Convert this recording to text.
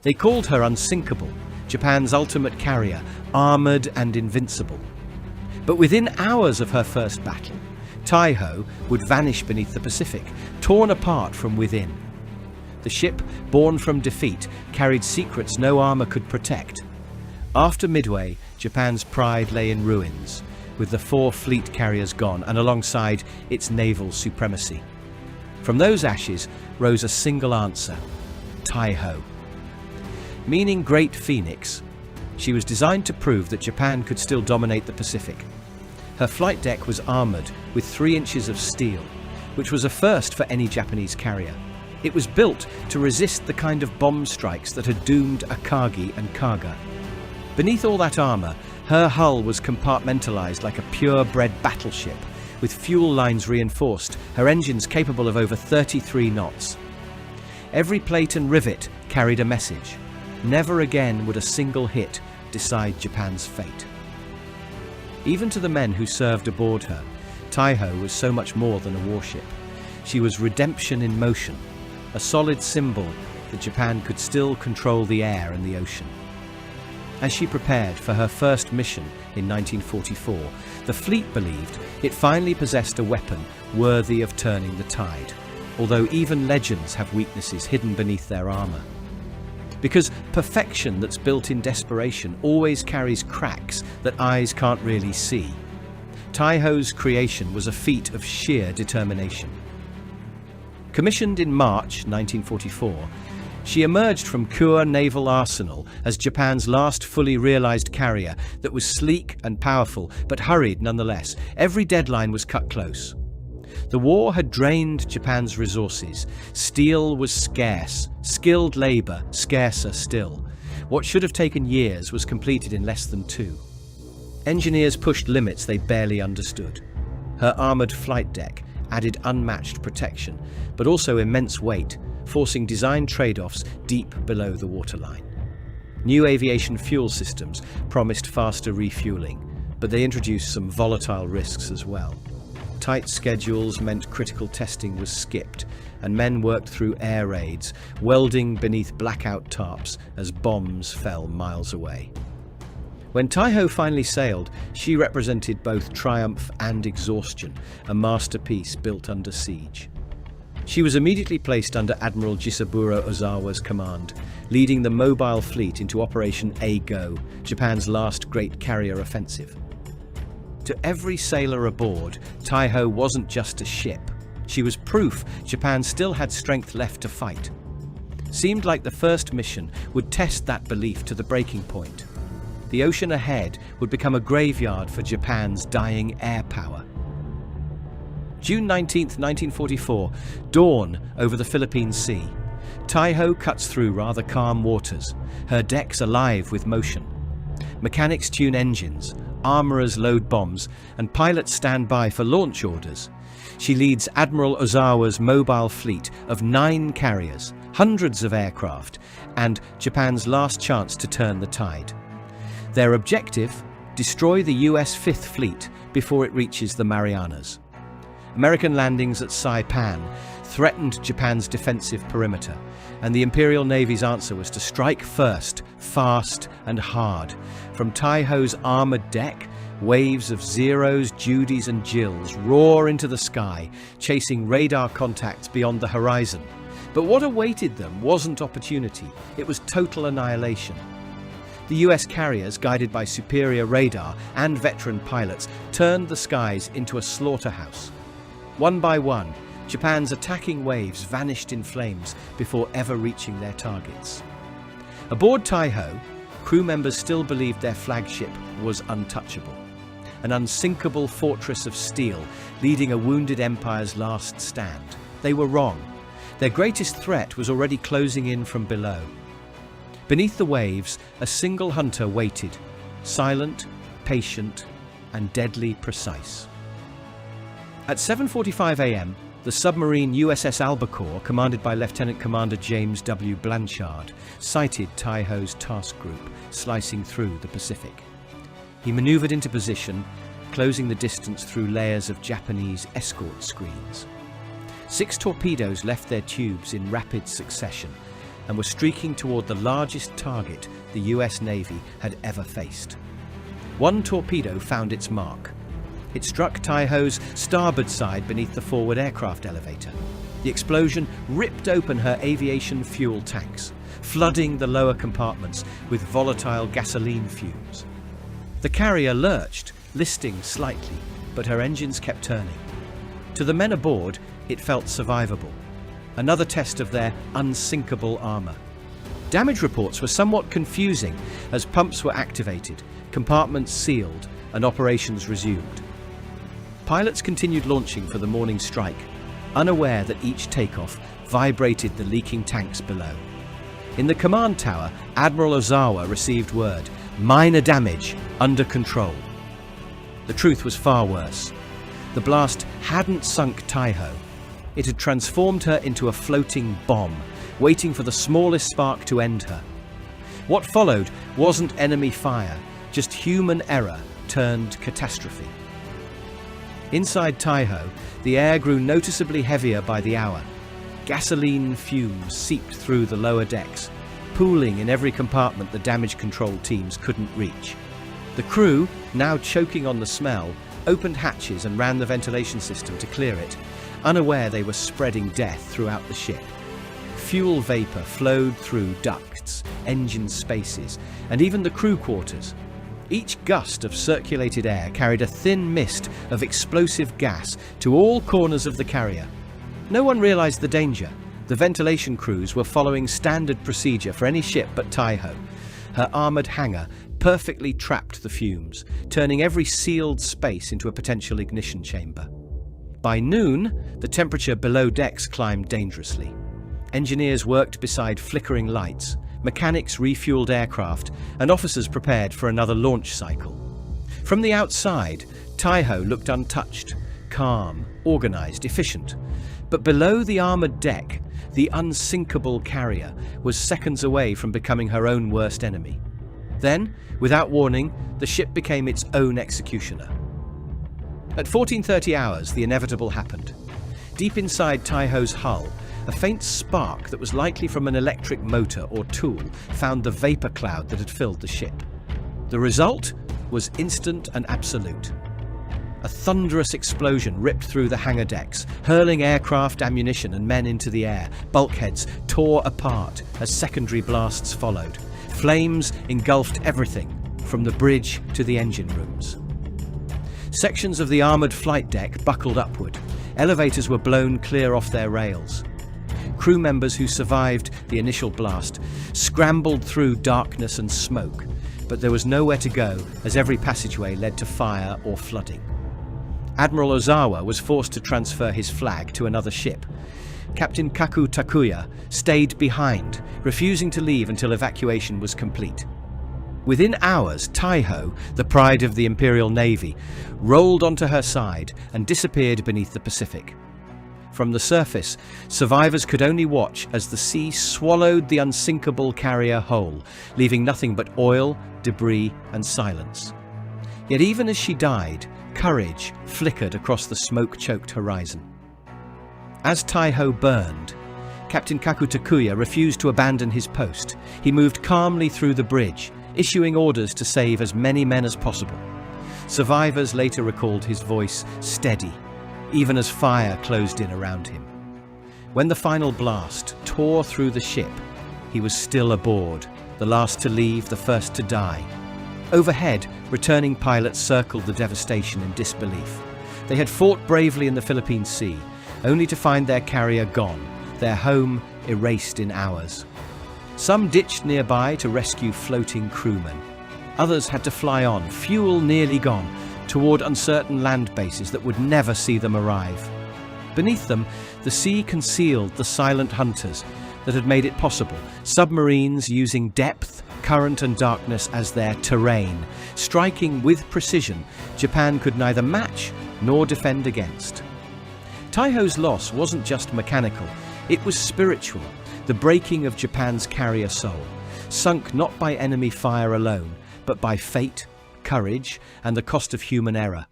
They called her Unsinkable, Japan's ultimate carrier, armored and invincible. But within hours of her first battle, Taihō would vanish beneath the Pacific, torn apart from within. The ship, born from defeat, carried secrets no armor could protect. After Midway, Japan's pride lay in ruins, with the 4 fleet carriers gone and alongside its naval supremacy. From those ashes rose a single answer: Taihō. Meaning Great Phoenix, she was designed to prove that Japan could still dominate the Pacific. Her flight deck was armored with 3 inches of steel, which was a first for any Japanese carrier. It was built to resist the kind of bomb strikes that had doomed Akagi and Kaga. Beneath all that armor, her hull was compartmentalized like a purebred battleship, with fuel lines reinforced, her engines capable of over 33 knots. Every plate and rivet carried a message. Never again would a single hit decide Japan's fate. Even to the men who served aboard her, Taihō was so much more than a warship. She was redemption in motion, a solid symbol that Japan could still control the air and the ocean. As she prepared for her first mission in 1944, the fleet believed it finally possessed a weapon worthy of turning the tide, although even legends have weaknesses hidden beneath their armor. Because perfection that's built in desperation always carries cracks that eyes can't really see. Taihō's creation was a feat of sheer determination. Commissioned in March 1944, she emerged from Kure Naval Arsenal as Japan's last fully realized carrier that was sleek and powerful, but hurried nonetheless. Every deadline was cut close. The war had drained Japan's resources. Steel was scarce, skilled labor scarcer still. What should have taken years was completed in less than 2. Engineers pushed limits they barely understood. Her armored flight deck added unmatched protection, but also immense weight, forcing design trade-offs deep below the waterline. New aviation fuel systems promised faster refueling, but they introduced some volatile risks as well. Tight schedules meant critical testing was skipped, and men worked through air raids, welding beneath blackout tarps as bombs fell miles away. When Taihō finally sailed, she represented both triumph and exhaustion, a masterpiece built under siege. She was immediately placed under Admiral Jisaburo Ozawa's command, leading the mobile fleet into Operation A-Go, Japan's last great carrier offensive. To every sailor aboard, Taihō wasn't just a ship. She was proof Japan still had strength left to fight. Seemed like the first mission would test that belief to the breaking point. The ocean ahead would become a graveyard for Japan's dying air power. June 19, 1944, dawn over the Philippine Sea. Taihō cuts through rather calm waters, her decks alive with motion. Mechanics tune engines, armorers load bombs, and pilots stand by for launch orders. She leads Admiral Ozawa's mobile fleet of 9 carriers, hundreds of aircraft, and Japan's last chance to turn the tide. Their objective: destroy the US 5th Fleet before it reaches the Marianas. American landings at Saipan threatened Japan's defensive perimeter, and the Imperial Navy's answer was to strike first, fast and hard. From Taihō's armored deck, waves of Zeros, Judies and Jills roar into the sky, chasing radar contacts beyond the horizon. But what awaited them wasn't opportunity, it was total annihilation. The US carriers, guided by superior radar and veteran pilots, turned the skies into a slaughterhouse. One by one, Japan's attacking waves vanished in flames before ever reaching their targets. Aboard Taihō, crew members still believed their flagship was untouchable, an unsinkable fortress of steel leading a wounded empire's last stand. They were wrong. Their greatest threat was already closing in from below. Beneath the waves, a single hunter waited, silent, patient, and deadly precise. At 7:45 a.m., the submarine USS Albacore, commanded by Lieutenant Commander James W. Blanchard, sighted Taihō's task group slicing through the Pacific. He maneuvered into position, closing the distance through layers of Japanese escort screens. 6 torpedoes left their tubes in rapid succession, and were streaking toward the largest target the US Navy had ever faced. One torpedo found its mark. It struck Taihō's starboard side beneath the forward aircraft elevator. The explosion ripped open her aviation fuel tanks, flooding the lower compartments with volatile gasoline fumes. The carrier lurched, listing slightly, but her engines kept turning. To the men aboard, it felt survivable. Another test of their unsinkable armor. Damage reports were somewhat confusing as pumps were activated, compartments sealed, and operations resumed. Pilots continued launching for the morning strike, unaware that each takeoff vibrated the leaking tanks below. In the command tower, Admiral Ozawa received word, minor damage, under control. The truth was far worse. The blast hadn't sunk Taihō. It had transformed her into a floating bomb, waiting for the smallest spark to end her. What followed wasn't enemy fire, just human error turned catastrophe. Inside Taihō, the air grew noticeably heavier by the hour. Gasoline fumes seeped through the lower decks, pooling in every compartment the damage control teams couldn't reach. The crew, now choking on the smell, opened hatches and ran the ventilation system to clear it, unaware they were spreading death throughout the ship. Fuel vapor flowed through ducts, engine spaces, and even the crew quarters. Each gust of circulated air carried a thin mist of explosive gas to all corners of the carrier. No one realized the danger. The ventilation crews were following standard procedure for any ship but Taihō. Her armored hangar perfectly trapped the fumes, turning every sealed space into a potential ignition chamber. By noon, the temperature below decks climbed dangerously. Engineers worked beside flickering lights, mechanics refueled aircraft, and officers prepared for another launch cycle. From the outside, Taihō looked untouched, calm, organized, efficient. But below the armored deck, the unsinkable carrier was seconds away from becoming her own worst enemy. Then, without warning, the ship became its own executioner. At 14:30 hours, the inevitable happened. Deep inside Taihō's hull, a faint spark that was likely from an electric motor or tool found the vapor cloud that had filled the ship. The result was instant and absolute. A thunderous explosion ripped through the hangar decks, hurling aircraft, ammunition, and men into the air. Bulkheads tore apart as secondary blasts followed. Flames engulfed everything, from the bridge to the engine rooms. Sections of the armored flight deck buckled upward. Elevators were blown clear off their rails. Crew members who survived the initial blast scrambled through darkness and smoke, but there was nowhere to go as every passageway led to fire or flooding. Admiral Ozawa was forced to transfer his flag to another ship. Captain Kaku Takuya stayed behind, refusing to leave until evacuation was complete. Within hours, Taihō, the pride of the Imperial Navy, rolled onto her side and disappeared beneath the Pacific. From the surface, survivors could only watch as the sea swallowed the unsinkable carrier whole, leaving nothing but oil, debris, and silence. Yet even as she died, courage flickered across the smoke-choked horizon. As Taihō burned, Captain Kaku Takuya refused to abandon his post. He moved calmly through the bridge, issuing orders to save as many men as possible. Survivors later recalled his voice steady, even as fire closed in around him. When the final blast tore through the ship, he was still aboard, the last to leave, the first to die. Overhead, returning pilots circled the devastation in disbelief. They had fought bravely in the Philippine Sea, only to find their carrier gone, their home erased in hours. Some ditched nearby to rescue floating crewmen. Others had to fly on, fuel nearly gone, toward uncertain land bases that would never see them arrive. Beneath them, the sea concealed the silent hunters that had made it possible, submarines using depth, current and darkness as their terrain, striking with precision Japan could neither match nor defend against. Taihō's loss wasn't just mechanical, it was spiritual, the breaking of Japan's carrier soul, sunk not by enemy fire alone, but by fate, courage, and the cost of human error.